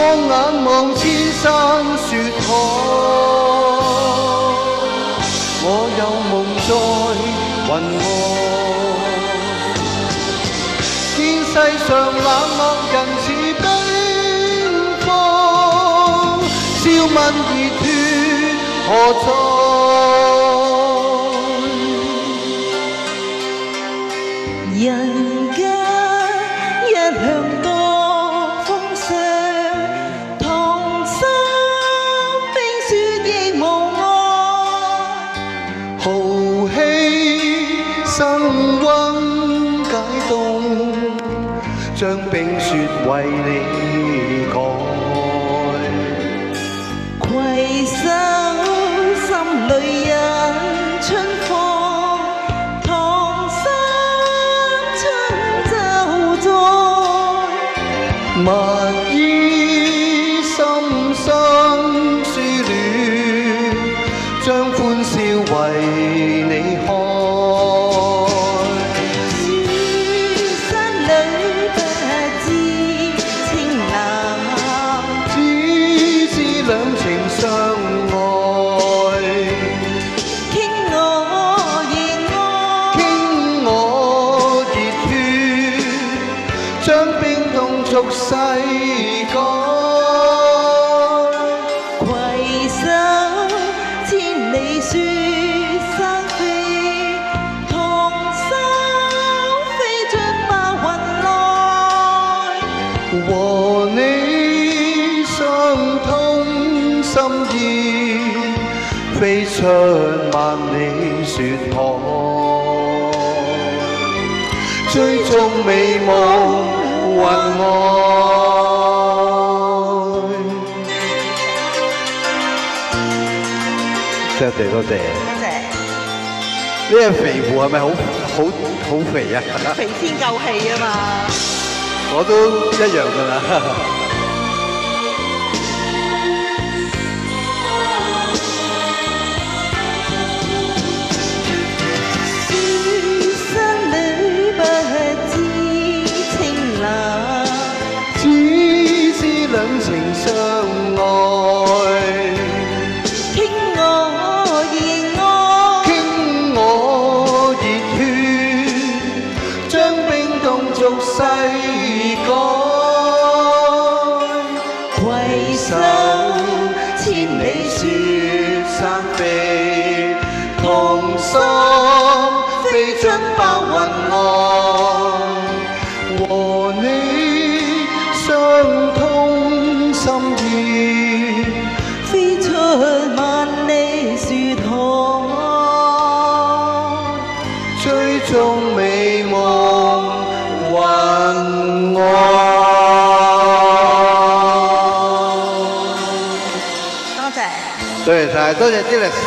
眼望千山雪海，我有夢在雲外。見世上冷漠人似冰封，笑問熱血何在？人間一向多風霜，同心冰雪亦無礙。豪氣生溫解凍，將冰雪為你改。攜手心裏印春風，同心春秋在。勿以心生思戀，將歡笑為你開。書生女不知情難，只知兩情相愛。傾我熱愛，傾我熱血，將冰凍逐世改。攜手千里雪山飛，同心飛進白雲內。和你相通心意，飛出萬里雪海，追蹤美夢雲外。多謝多謝。多謝。呢隻肥狐係咪好肥啊？肥先夠氣啊嘛！我都一樣㗎啦。書生女不知情難，只知兩情相愛。傾我熱愛，傾我熱血，將冰凍逐世改。攜手千里雪山飛，同心飛進白雲外。和你相通心意，飛出萬里雪海，追蹤美夢雲外。多謝。多謝晒，多謝 Dillis。